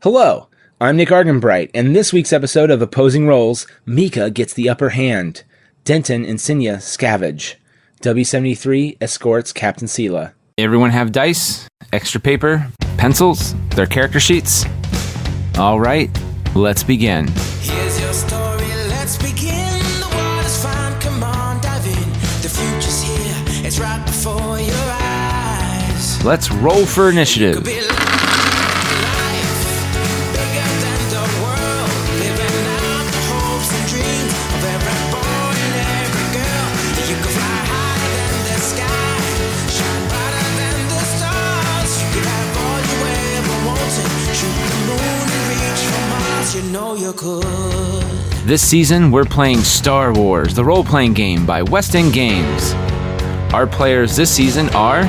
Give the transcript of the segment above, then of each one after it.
Hello, I'm Nick Arganbright, and this week's episode of Opposing Roles, Mikka gets the upper hand. Denton and Sinya scavenge. W73 escorts Captain Sella. Everyone have dice, extra paper, pencils, their character sheets? All right, let's begin. Here's your story, let's begin. The water's fine, come on, dive in. The future's here, it's right before your eyes. Let's roll for initiative. Could be life, bigger than the world. Living out the hopes and dreams of every boy and every girl. You could fly higher than the sky, shine brighter than the stars. You could have all you ever wanted, shoot the moon and reach for Mars. You know you could. This season, we're playing Star Wars, the role-playing game by West End Games. Our players this season are...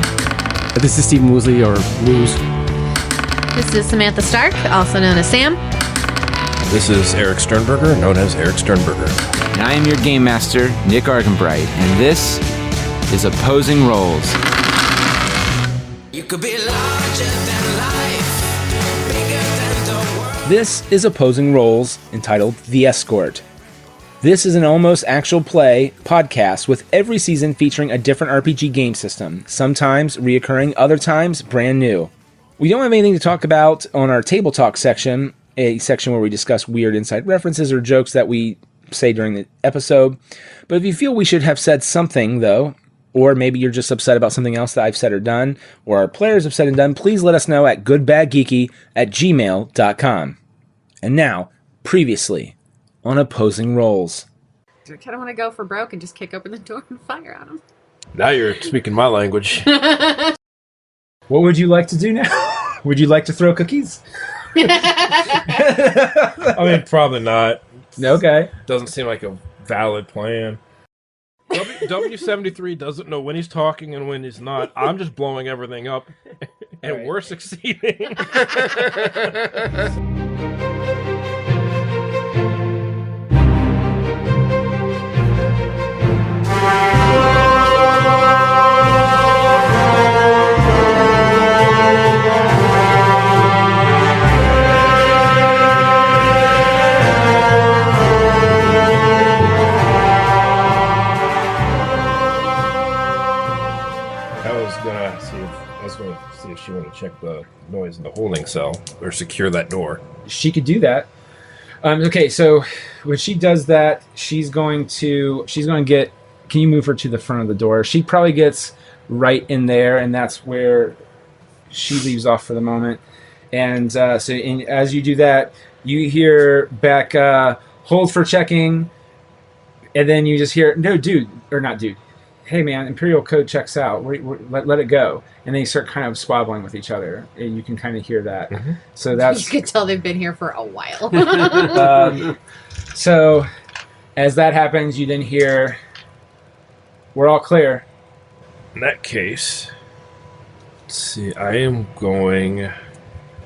This is Stephen Woosley, or Woos. This is Samantha Stark, also known as Sam. This is Eric Sternberger, known as Eric Sternberger. And I am your game master, Nick Arganbright, and this is Opposing Roles. You could be larger than life, bigger than the world. This is Opposing Roles, entitled The Escort. This is an almost actual play podcast with every season featuring a different RPG game system, sometimes reoccurring, other times brand new. We don't have anything to talk about on our Table Talk section, a section where we discuss weird inside references or jokes that we say during the episode. But if you feel we should have said something, though, or maybe you're just upset about something else that I've said or done, or our players have said and done, please let us know at goodbadgeeky@gmail.com. And now, previously on Opposing Roles. Do I kind of want to go for broke and just kick open the door and fire at him? Now you're speaking my language. What would you like to do now? Would you like to throw cookies? I mean, probably not. Okay. Doesn't seem like a valid plan. W73 doesn't know when he's talking and when he's not. I'm just blowing everything up, and we're succeeding. I was going to see if she wanted to check the noise in the holding cell or secure that door. She could do that. Okay, so when she does that, she's going to get... Can you move her to the front of the door? She probably gets right in there, and that's where she leaves off for the moment. And as you do that, you hear back, hold for checking, and then you just hear, no, dude, or not dude. Hey, man, Imperial Code checks out. Let it go. And they start kind of squabbling with each other. And you can kind of hear that. Mm-hmm. So that's... You can tell they've been here for a while. So as that happens, you then hear, we're all clear. In that case, let's see, I am going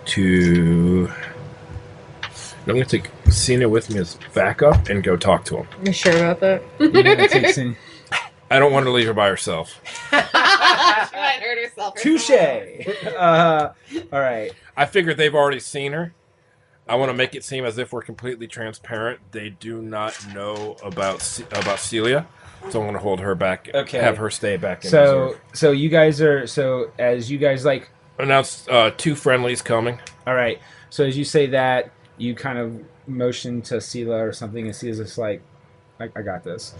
to take Cena with me as backup and go talk to him. You sure about that? You're gonna take Cena. I don't want to leave her by herself. She might hurt herself. Touche. All right. I figured they've already seen her. I want to make it seem as if we're completely transparent. They do not know about Celia, so I'm going to hold her back. Okay. Have her stay back in reserve. So you guys are as you guys like announce two friendlies coming. All right. So as you say that, you kind of motion to Celia or something, and Celia's just like, I got this.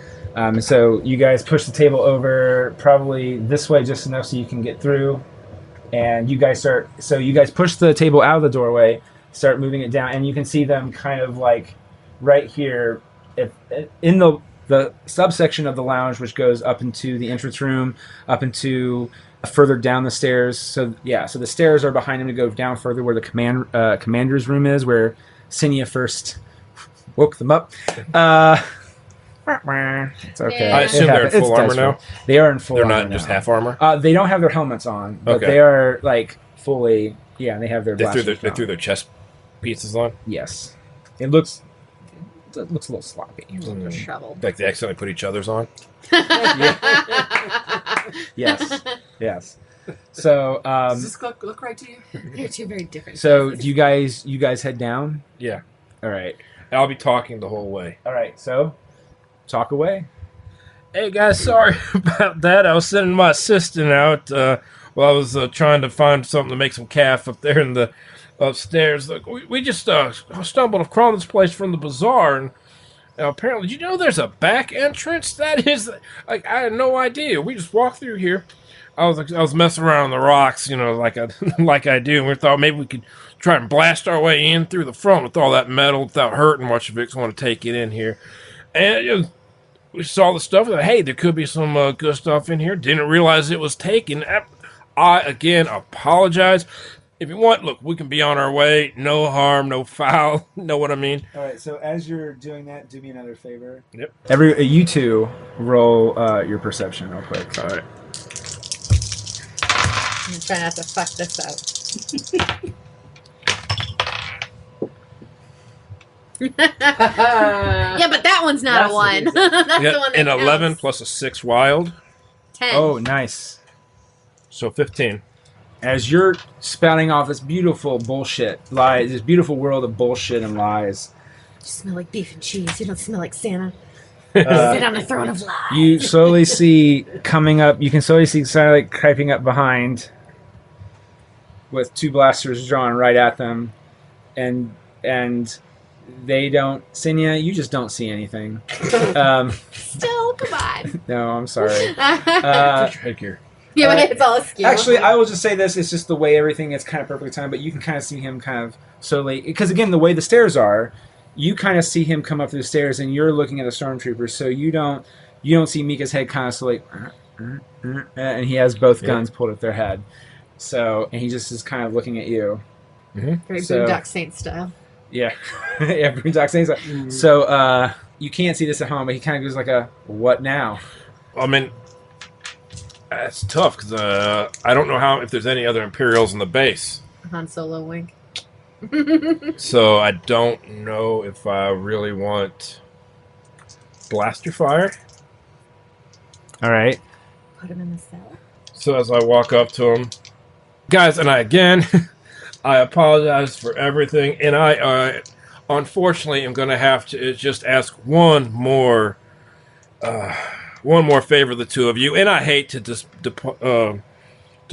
So you guys push the table over probably this way just enough so you can get through. And you guys push the table out of the doorway, start moving it down, and you can see them kind of like right here in the subsection of the lounge, which goes up into the entrance room, up into further down the stairs. So the stairs are behind him to go down further where the commander's room is, where Sinya first woke them up. It's okay. I assume they're in full armor now? They are in full armor. They're not just half armor? They don't have their helmets on, but they are like fully, they have their blasters on. They threw their chest pieces on? Yes. It looks a little sloppy. Shoveled. Like they accidentally put each other's on? Yes. So, Does this look right to you? They're two very different. so places. do you guys head down? Yeah. All right. I'll be talking the whole way. All right. So, talk away. Hey guys, sorry about that. I was sending my assistant out while I was trying to find something to make some calf up there in the upstairs. Look, we just stumbled across this place from the bazaar, and apparently, did you know there's a back entrance? That is, like, I had no idea. We just walked through here. I was messing around on the rocks, like I do, and we thought maybe we could try and blast our way in through the front with all that metal without hurting much of it. 'Cause I want to take it in here, and we saw the stuff. And, hey, there could be some good stuff in here. Didn't realize it was taken. I again apologize. If you want, look, we can be on our way. No harm, no foul. Know what I mean? All right. So, as you're doing that, do me another favor. Yep. You two roll your perception real quick. All right. I'm gonna try not to fuck this up. Yeah, but that one's not That's a one. the That's Yeah, the one that an 11 counts. plus a 6 wild, 10. Oh, nice. so 15. As you're spouting off this beautiful bullshit lies, this beautiful world of bullshit and lies, You smell like beef and cheese. You don't smell like Santa. uh, Sit on a throne of lies. you slowly see coming up. You can slowly see Santa like creeping up behind, with two blasters drawn right at them, and they don't. Sinya, you just don't see anything. Still, come on. No, I'm sorry. Put your headgear. Yeah, but it's all askew. Actually, I will just say this: it's just the way everything is kind of perfectly timed. But you can kind of see him kind of slowly, because again, the way the stairs are, you kind of see him come up through the stairs, and you're looking at the stormtroopers, so you don't see Mikka's head kind of slowly, and he has both guns pulled at their head. So, and he just is kind of looking at you. Very So- Boondock Saint style. Yeah, yeah, Boondock Saints. So, you can't see this at home, but he kind of goes like a "What now?" I mean, that's tough because I don't know if there's any other Imperials in the base. Han Solo wink. So I don't know if I really want blaster fire. All right. Put him in the cell. So as I walk up to him, guys, and I apologize for everything, and I unfortunately am going to have to just ask one more favor of the two of you, and I hate to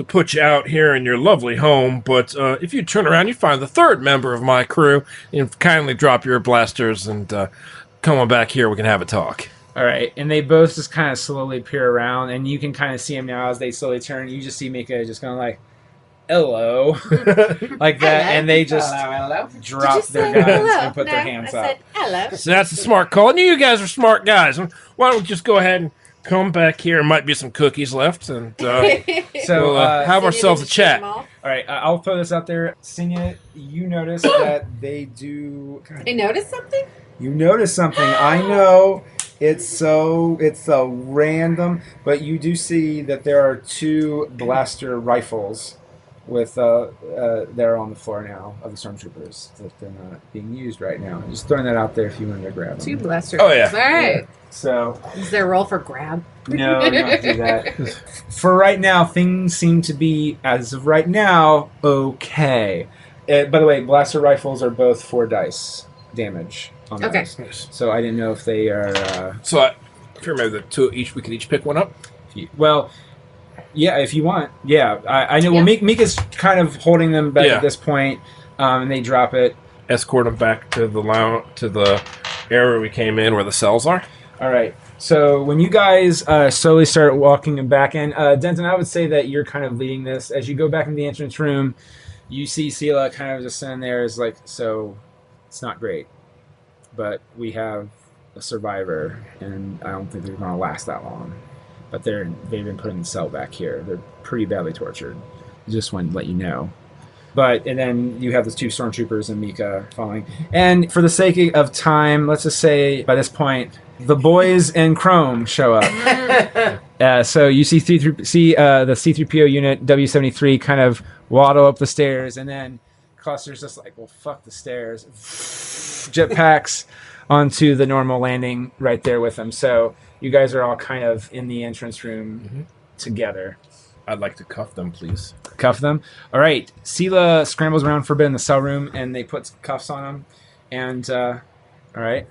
put you out here in your lovely home, but if you turn around, you find the third member of my crew, and kindly drop your blasters and come on back here. We can have a talk. All right, and they both just kind of slowly peer around, and you can kind of see them now as they slowly turn. You just see Mikka just going like, "Hello," like that, and they just drop their guns and put their hands I up. said hello. So that's a smart call. I knew you guys were smart guys. Why don't we just go ahead and come back here? There might be some cookies left, and So, we'll have ourselves a chat. all right, I'll throw this out there. Sinya, you notice that they do. They noticed something? You notice something. I know it's so random, but you do see that there are two blaster rifles with they're on the floor now of the stormtroopers that they're not being used right now. Just throwing that out there if you wanted to grab them. Two blasters. Oh, yeah. All right. So Is there a roll for grab? no, you don't do that. For right now, things seem to be, as of right now, okay. By the way, blaster rifles are both 4 dice damage on Okay. those. So I didn't know if they are. So I remember the two each. We could each pick one up. Well, yeah, if you want. Yeah, I know. Yeah. Well, Mika's kind of holding them back Yeah. at this point, and they drop it. Escort them back to the to the area we came in, where the cells are. All right. So when you guys slowly start walking back in, Denton, I would say that you're kind of leading this. As you go back in the entrance room, you see Sela kind of just sitting there. Is like, so it's not great, but we have a survivor, and I don't think they're going to last that long. But they've been put in the cell back here. They're pretty badly tortured. Just wanted to let you know. And then you have the two stormtroopers and Mikka following. And for the sake of time, let's just say by this point, the boys in Chrome show up. So you see the C-3PO unit W-73 kind of waddle up the stairs, and then Cluster's just like, well, fuck the stairs. Jetpacks onto the normal landing right there with them. So you guys are all kind of in the entrance room together. I'd like to cuff them, please. Cuff them. All right. Sela scrambles around for a bit in the cell room, and they put cuffs on them. And all right.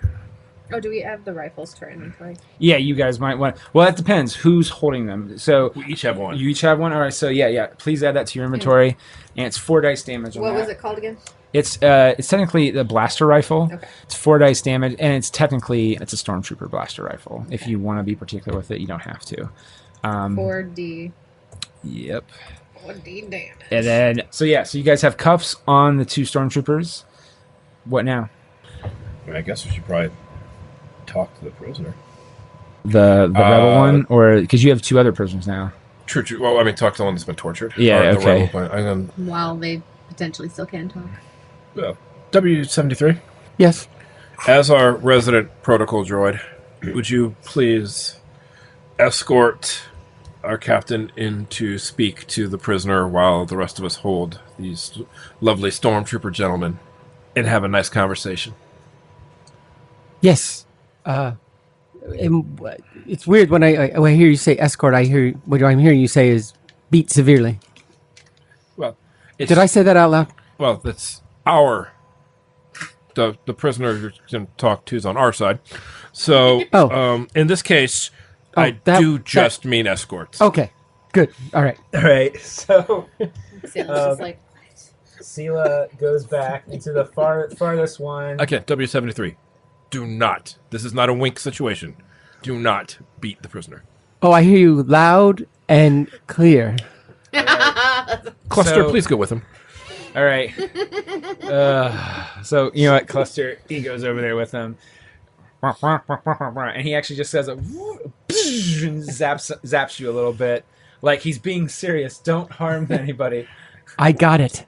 Oh, do we add the rifles to our inventory? Yeah, you guys might want. Well, that depends. Who's holding them? So We each have one. you each have one. All right. So yeah. Please add that to your inventory, and it's 4 dice damage. On What that. was it called again? It's technically the blaster rifle. Okay. It's 4 dice damage, and it's a stormtrooper blaster rifle. If you want to be particular with it, you don't have to. 4D. Yep. 4D damage. And then so you guys have cuffs on the 2 stormtroopers. What now? I guess we should probably talk to the prisoner. The rebel one, or because you have 2 other prisoners now. True. Well, I mean, talk to the one that's been tortured. Yeah, Or the okay. rebel plan. I'm While they potentially still can talk. W73. Yes. As our resident protocol droid, would you please escort our captain in to speak to the prisoner while the rest of us hold these lovely stormtrooper gentlemen and have a nice conversation? Yes. It's weird when I hear you say escort. What I'm hearing you say is beat severely. Well, Did I say that out loud? Well, that's the prisoner you're going to talk to is on our side. So, in this case, I do just mean escorts. Okay. Good. All right. All right. So Sela's just like, Sela goes back into the farthest one. Okay, W73. Do not. This is not a wink situation. Do not beat the prisoner. Oh, I hear you loud and clear. Cluster, So- please go with him. All right. So you know what, Cluster? He goes over there with him, and he actually just says, and zaps you a little bit, like he's being serious. Don't harm anybody. I got it.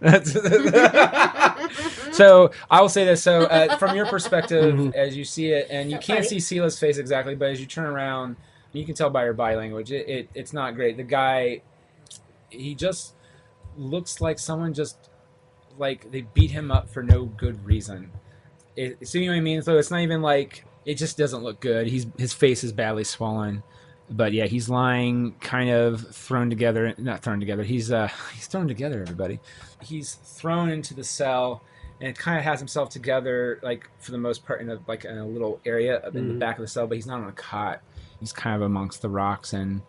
So I will say this. So from your perspective, as you see it, and you can't see Sela's face exactly, but as you turn around, you can tell by her body language. It's not great. The guy, he just looks like someone just like they beat him up for no good reason. See what I mean? So it's not even like it just doesn't look good. His face is badly swollen. But yeah, he's lying, kind of thrown together. Not thrown together. He's thrown together. Everybody, he's thrown into the cell, and kind of has himself together, like for the most part, in a little area up in the back of the cell. But he's not on a cot. He's kind of amongst the rocks, and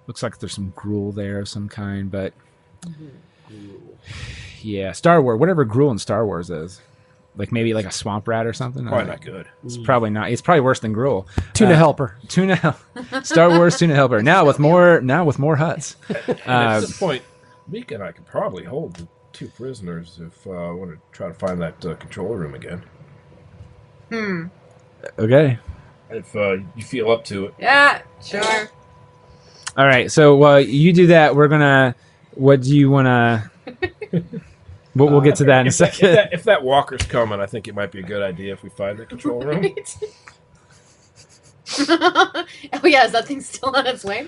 looks like there's some gruel there of some kind. But yeah, Star Wars, whatever gruel in Star Wars is. Like maybe like a swamp rat or something. Probably not good. It's probably not. It's probably worse than gruel. Tuna helper. Star Wars tuna helper. Now with more huts. At this point, Mikka and I could probably hold the 2 prisoners if I want to try to find that control room again. Okay. If you feel up to it. yeah, sure. All right. So while you do that, we're gonna. What do you want to? We'll get to that in a second. If that walker's coming, I think it might be a good idea if we find the control room. Oh yeah, is that thing still on its way?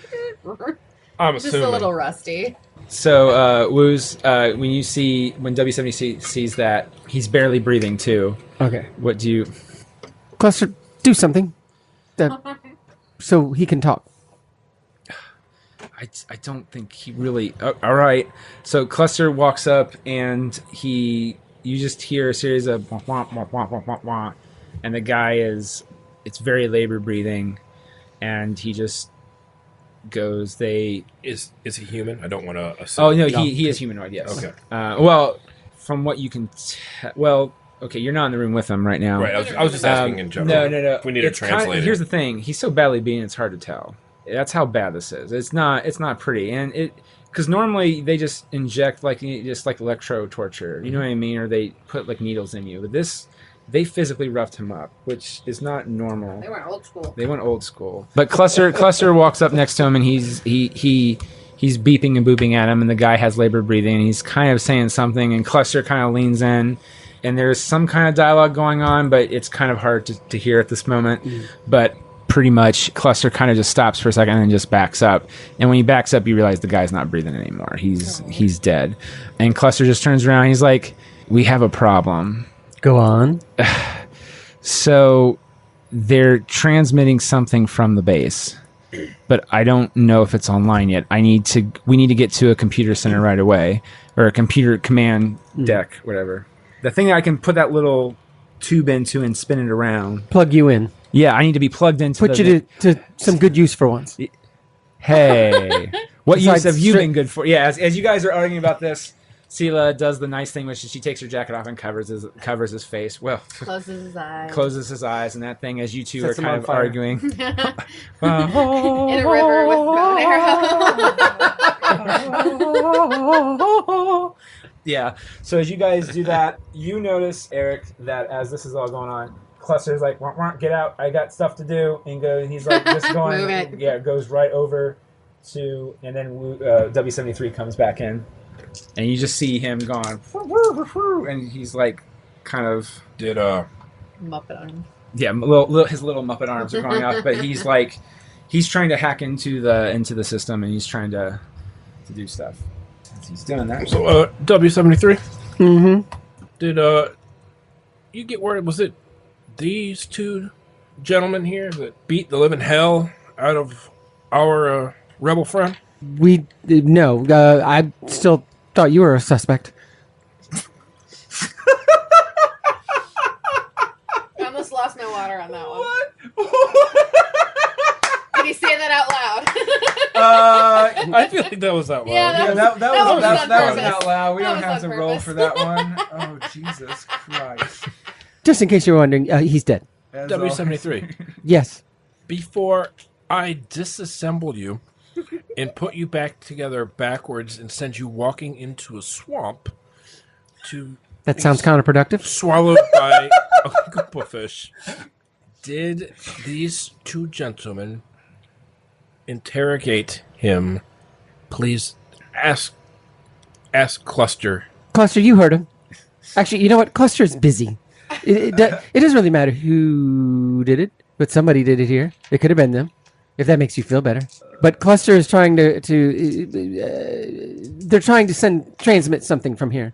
I'm Just assuming. a little rusty. So Woos, when W70 sees that, he's barely breathing too. Okay. What do you? Cluster, do something. So he can talk. I don't think he really. All right. So Cluster walks up and you just hear a series of wah, wah, wah, wah, wah, wah, wah, and the guy it's very labor breathing, and he just goes. Is he human? I don't want to assume. Oh no, he is humanoid. Yes. Okay. Well, from what you can tell, okay, you're not in the room with him right now. Right. I was just asking in general. No. If we need a translator. Here's the thing: he's so badly beaten, it's hard to tell. That's how bad this is. It's not pretty, and because normally they just inject like electro torture, you know what I mean, or they put like needles in you. But they physically roughed him up, which is not normal. They went old school. They went old school. But Cluster walks up next to him, and he's beeping and booping at him, and the guy has labor breathing, and he's kind of saying something, and Cluster kind of leans in, and there's some kind of dialogue going on, but it's kind of hard to hear at this moment. But pretty much Cluster kind of just stops for a second and just backs up. And when he backs up, you realize the guy's not breathing anymore. He's dead. And Cluster just turns around. And he's like, "We have a problem." Go on. So they're transmitting something from the base. but I don't know if it's online yet. We need to get to a computer center right away, or a computer command deck, whatever. The thing that I can put that little tube into and spin it around. Plug you in. Yeah, I need to be plugged into. Put you to some good use for once. Hey, what use Besides have you stri- been good for? Yeah, as you guys are arguing about this, Sela does the nice thing, which is she takes her jacket off and covers his face. Well, Closes his eyes. closes his eyes, and that thing, as you two Sets are him kind on of fire. arguing. In a river with bow and arrow. Yeah. So as you guys do that, you notice, Eric, that as this is all going on, Cluster's like, "Wah, wah, get out! I got stuff to do." And he's like, just going. Move it. Yeah, goes right over to, and then W73 comes back in, and you just see him going, and he's like, kind of. Did Muppet arm. Yeah, his little Muppet arms are going off, but he's trying to hack into the system, and he's trying to do stuff. As he's doing that. so W73? Mm-hmm. Did you get word? Was it these two gentlemen here that beat the living hell out of our rebel friend? No. I still thought you were a suspect. I almost lost my water on that one. Did he say that out loud? I feel like that was out loud. Yeah, that was on was purpose. out loud. We That don't was have on to roll purpose. for that one. Oh, Jesus Christ. Just in case you're wondering, he's dead. As all- W73. Yes. Before I disassemble you and put you back together backwards and send you walking into a swamp to That sounds counterproductive. swallowed by a goopperfish, did these two gentlemen interrogate him? Please ask Cluster. Cluster, you heard him. Actually, you know what? Cluster's busy. It doesn't really matter who did it, but somebody did it here. It could have been them, if that makes you feel better. But Cluster is trying they're trying to transmit something from here.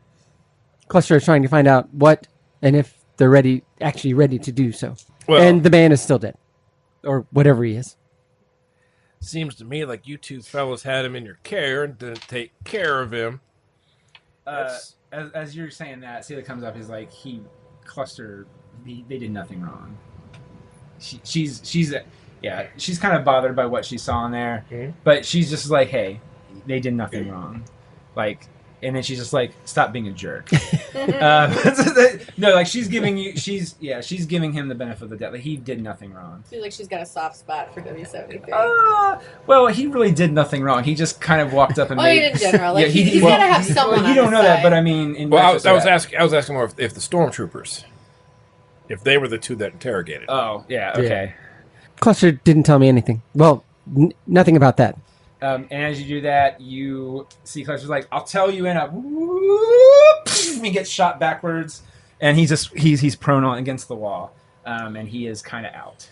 Cluster is trying to find out what and if they're actually ready to do so. Well- And the man is still dead, or whatever he is. Seems to me like you two fellas had him in your care and didn't take care of him. As you're saying that, Sela comes up. He's like, Cluster. They did nothing wrong. She's kind of bothered by what she saw in there, but she's just like, hey, they did nothing wrong, like. And then she's just like, stop being a jerk. No, like she's giving him the benefit of the doubt. Like he did nothing wrong. I feel like she's got a soft spot for W73. Well, he really did nothing wrong. He just kind of walked up and In general. Like, Yeah, he's got to have someone You on don't his know that, side. but I mean, in Well, I was retrospect- asking more if the stormtroopers, if they were the two that interrogated. Oh, yeah, okay. Cluster didn't tell me anything. Well, nothing about that. And as you do that, you see Cluster's like, I'll tell you in a whoop. He gets shot backwards, and he's prone on against the wall, and he is kind of out.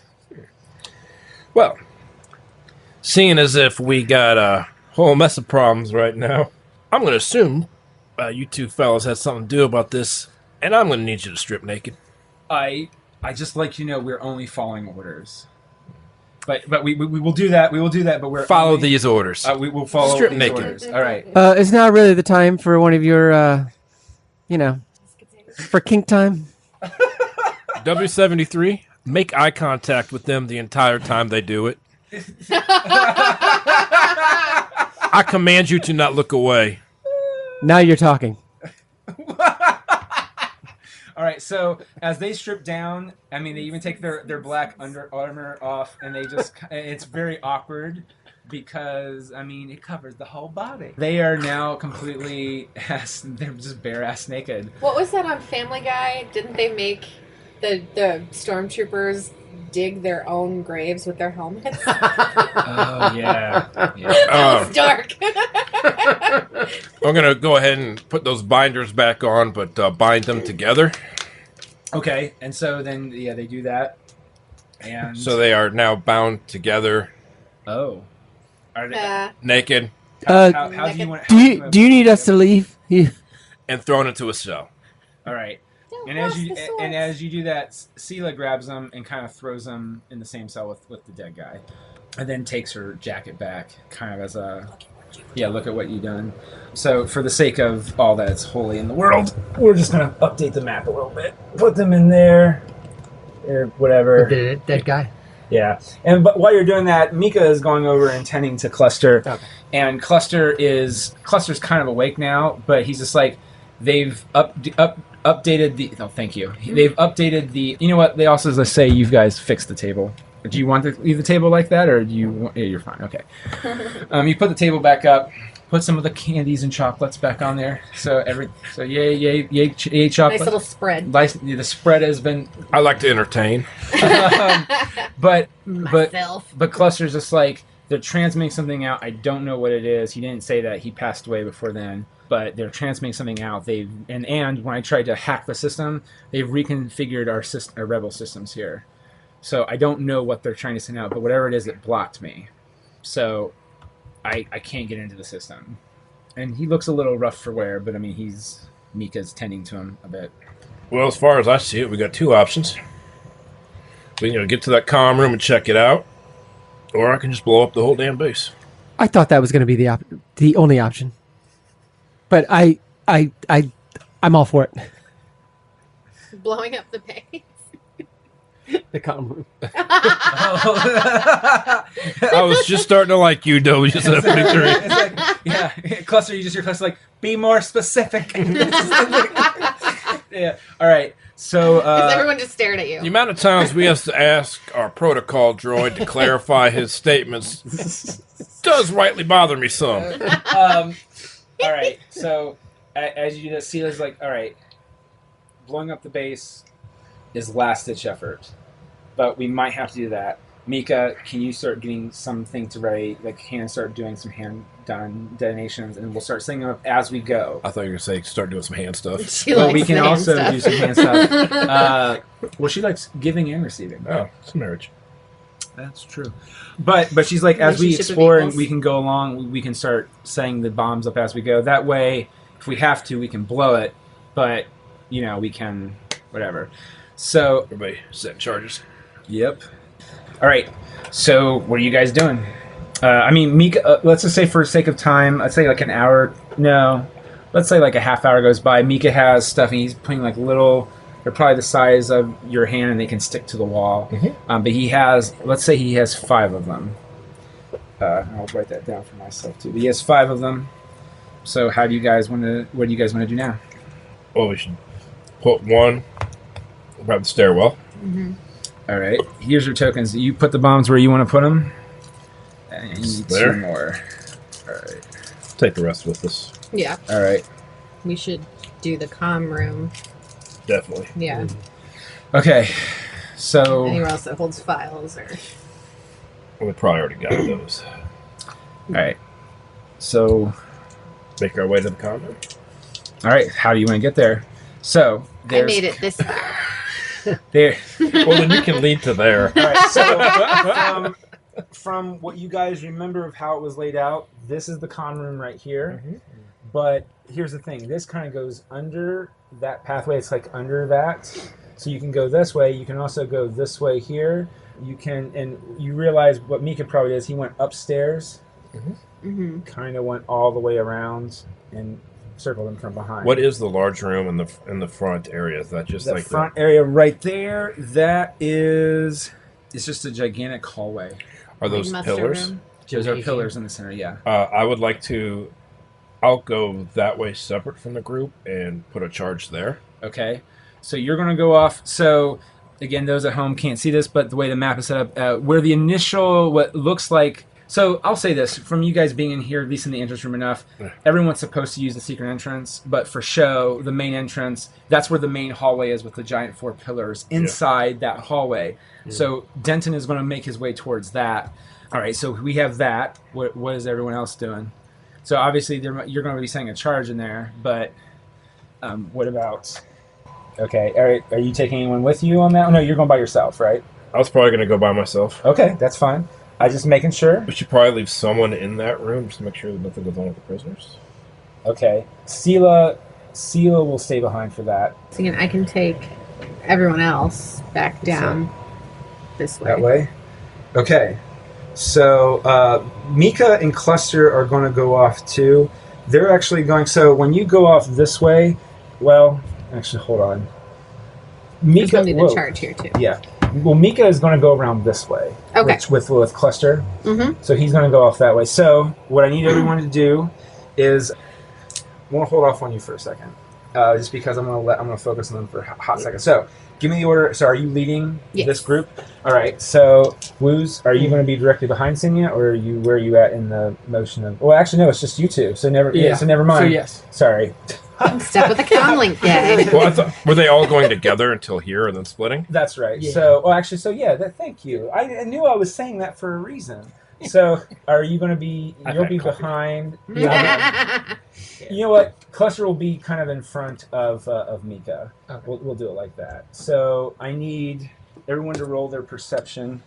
Well, seeing as if we got a whole mess of problems right now, I'm going to assume you two fellas had something to do about this, and I'm going to need you to strip naked. I just like we're only following orders. But we will do that. We will do that. But we're Follow only, these orders. We will follow Strip these naked. orders. All right. It's not really the time for one of your, for kink time. W73, make eye contact with them the entire time they do it. I command you to not look away. Now you're talking. All right, so as they strip down, I mean, they even take their black under armor off, and it's very awkward because, I mean, it covers the whole body. They are now completely they're just bare ass naked. What was that on Family Guy? Didn't they make the stormtroopers dig their own graves with their helmets? Oh, yeah. That was dark. I'm going to go ahead and put those binders back on, but bind them together. Okay, and so then, they do that. And So they are now bound together, oh. Are they, naked, how do you want Do you need us to leave? and thrown into a cell. All right. Don't And lost as you the and swords. as you do that, Sela grabs them and kind of throws them in the same cell with the dead guy. and then takes her jacket back, kind of as a, look at what you've done. So for the sake of all that's holy in the world, we're just going to update the map a little bit. Put them in there, or whatever. The dead guy. Yeah, but while you're doing that, Mikka is going over and tending to Cluster, and Cluster's kind of awake now, but he's just like, they've updated the. Oh, thank you. They've updated the. You know what? They also just say you guys fixed the table. Do you want to leave the table like that, or do you? Yeah, you're fine. Okay. You put the table back up. Put some of the candies and chocolates back on there. So yay chocolate. Nice little spread. The spread has been. I like to entertain. But Myself. Cluster's just like, they're transmitting something out. I don't know what it is. He didn't say that. He passed away before then. But they're transmitting something out. And when I tried to hack the system, they've reconfigured our rebel systems here. So I don't know what they're trying to send out. But whatever it is, it blocked me. So I can't get into the system. And he looks a little rough for wear, but I mean, Mikka's tending to him a bit. Well, as far as I see it, we got two options. We can get to that comm room and check it out, or I can just blow up the whole damn base. I thought that was going to be the only option, but I'm all for it. Blowing up the base. The comm room. I was just starting to like you, W73. It's like, yeah, Cluster, you just hear Cluster like, be more specific. Yeah, all right. So Because everyone just stared at you. The amount of times we have to ask our protocol droid to clarify his statements does rightly bother me some. all right. So as you do this, Sela's like, all right, blowing up the base is last-ditch effort, but we might have to do that. Mikka, can you start getting something to ready? Like, can start doing some hand-done detonations, and we'll start setting them up as we go. I thought you were going to say start doing some hand stuff. She Well, likes we can the hand also stuff. do some hand stuff. Well, she likes giving and receiving. Oh, it's marriage. That's true. But she's like, as we Relationship of explore and equals. we can go along, we can start setting the bombs up as we go. That way, if we have to, we can blow it. But, we can, whatever. So, Everybody set charges. yep. All right. So, what are you guys doing? I mean, Mikka, let's just say for sake of time, let's say like an hour. No, let's say like a half hour goes by. Mikka has stuff, and he's putting like little. They're probably the size of your hand, and they can stick to the wall. Mm-hmm. But he has, let's say he has 5 of them. I'll write that down for myself too. But he has 5 of them. So, what do you guys want to do now? Well, we should put one around the stairwell. All right. Here's your tokens. You put the bombs where you want to put them. And you need There. 2 more. All right. Take the rest with us. Yeah, All right. we should do the comm room. Definitely. Yeah, Okay. So. anywhere else that holds files or. We probably already got those. All right. So. Make our way to the common. All right. How do you want to get there? So. I made it this far. There. Well, then you can lead to there. All right. So. From what you guys remember of how it was laid out, this is the con room right here. But here's the thing. This kind of goes under that pathway. It's like under that. So you can go this way. You can also go this way here. You can, and you realize what Mikka probably did is he went upstairs, kind of went all the way around and circled them from behind. What is the large room in the front area? Is that just the like front area right there? That is, it's just a gigantic hallway. Are those Muster pillars? room. Those are pillars in the center, yeah. I would like to. I'll go that way separate from the group and put a charge there. Okay, so you're going to go off. So again, those at home can't see this, but the way the map is set up, where the initial, what looks like. So I'll say this, from you guys being in here, at least in the entrance room enough, everyone's supposed to use the secret entrance, but for show, the main entrance, that's where the main hallway is with the giant 4 pillars inside that hallway. So Denton is going to make his way towards that. All right, so we have that. What is everyone else doing? So obviously you're going to be setting a charge in there, but what about... Okay, all right, are you taking anyone with you on that? Oh, no, you're going by yourself, right? I was probably going to go by myself. Okay, that's fine. I just making sure. We should probably leave someone in that room just to make sure that nothing goes on with the prisoners. Okay, Sela will stay behind for that. So again, I can take everyone else back down this way. That way? Okay. So Mikka and Cluster are going to go off too. They're actually going. So when you go off this way, well, actually, hold on. There's Mikka, something to charge here too. yeah. Well, Mikka is going to go around this way. Okay. With Cluster. Mm-hmm. So he's going to go off that way. So what I need everyone to do is, I'm going to hold off on you for a second, just because I'm going to focus on them for a hot second. So give me the order. So are you leading this group? All right. So Woos, are you going to be directly behind Sinya, or where are you at in the motion of? Well, actually, no. It's just you two. So never. Yeah. So never mind. So yes. Sorry. Step with the comlink gang. Well, I thought, were they all going together until here and then splitting? That's right. Yeah. So, well, actually, so yeah. Thank you. I knew I was saying that for a reason. So, are you going to be? You'll be behind. Yeah. You know what? Cluster will be kind of in front of Mikka. Okay. We'll do it like that. So I need everyone to roll their perception.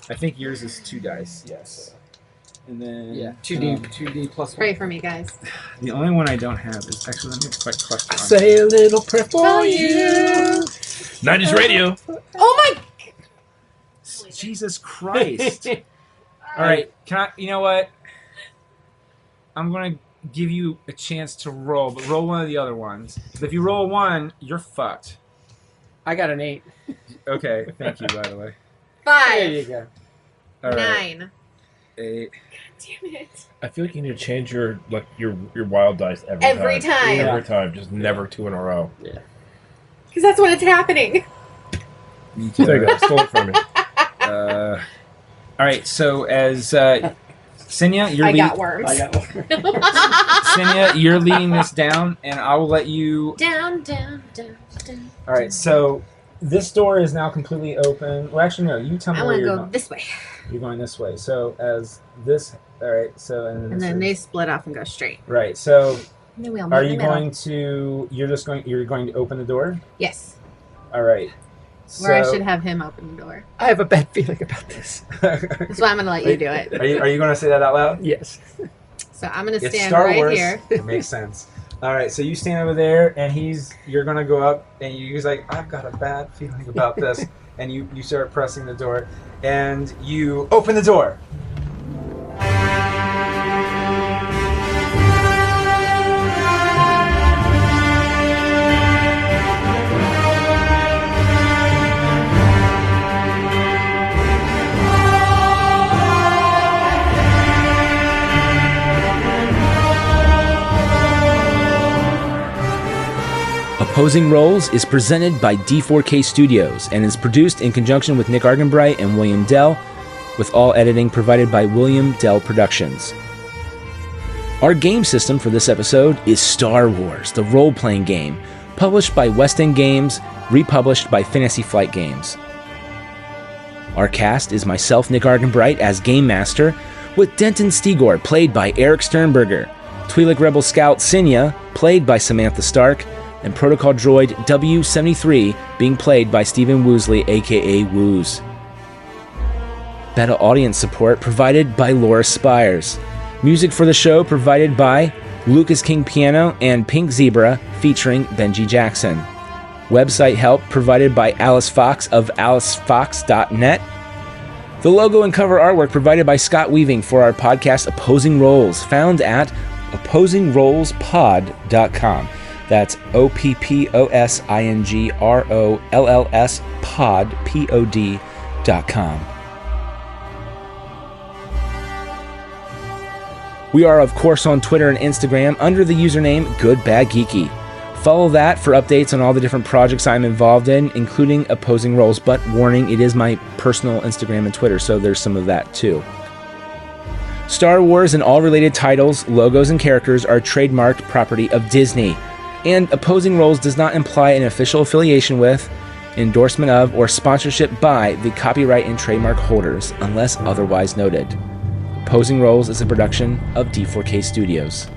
I think yours is 2 dice. Yes. And then 2D plus 1. Pray for me, guys. the only one I don't have is actually let me put Cluster on. Say a little prayer for you. 90s radio. Oh my! Jesus Christ! All right, you know what? I'm gonna give you a chance to roll, but roll one of the other ones. But if you roll a 1, you're fucked. I got an 8. Okay, thank you, by the way. 5. There you go. All right, 9. 8. Damn it. I feel like you need to change your wild dice every time. Every time, just never 2 in a row. Yeah. Because that's when it's happening. There you go. Stole it from me. All right, so as Sinya, you're I got worms. Sinya, you're leading this down, and I will let you. Down. All right, so this door is now completely open. Well, actually, no. You tell me I where want to you're go going. this way. You're going this way. So as this, all right. So And then they split off and go straight. right. So And then we all are meet you in the middle. going to? You're going to open the door. Yes. All right. Or I So- should have him open the door. I have a bad feeling about this. That's why I'm going to let you do it. Are you going to say that out loud? Yes. So I'm going to It's stand Star right Wars. here. It makes sense. All right, so you stand over there, and you're gonna go up, and he's like, I've got a bad feeling about this, and you start pressing the door, and you open the door. Opposing Roles is presented by D4K Studios and is produced in conjunction with Nick Arganbright and William Dell, with all editing provided by William Dell Productions. Our game system for this episode is Star Wars, the role-playing game, published by West End Games, republished by Fantasy Flight Games. Our cast is myself, Nick Arganbright, as Game Master, with Denton Stigor, played by Eric Sternberger, Twi'lek Rebel Scout Sinya, played by Samantha Stark, and Protocol Droid W73 being played by Stephen Woosley, aka Woos. Beta audience support provided by Laura Spires. Music for the show provided by Lucas King Piano and Pink Zebra featuring Benji Jackson. Website help provided by Alice Fox of alicefox.net. The logo and cover artwork provided by Scott Weaving for our podcast Opposing Roles, found at opposingrollspod.com. That's OPPOSINGROLLS pod.com. We are, of course, on Twitter and Instagram under the username Good Bad Geeky. Follow that for updates on all the different projects I'm involved in, including Opposing Roles. But warning, it is my personal Instagram and Twitter, so there's some of that too. Star Wars and all related titles, logos, and characters are trademarked property of Disney. And Opposing Roles does not imply an official affiliation with, endorsement of, or sponsorship by the copyright and trademark holders, unless otherwise noted. Opposing Roles is a production of D4K Studios.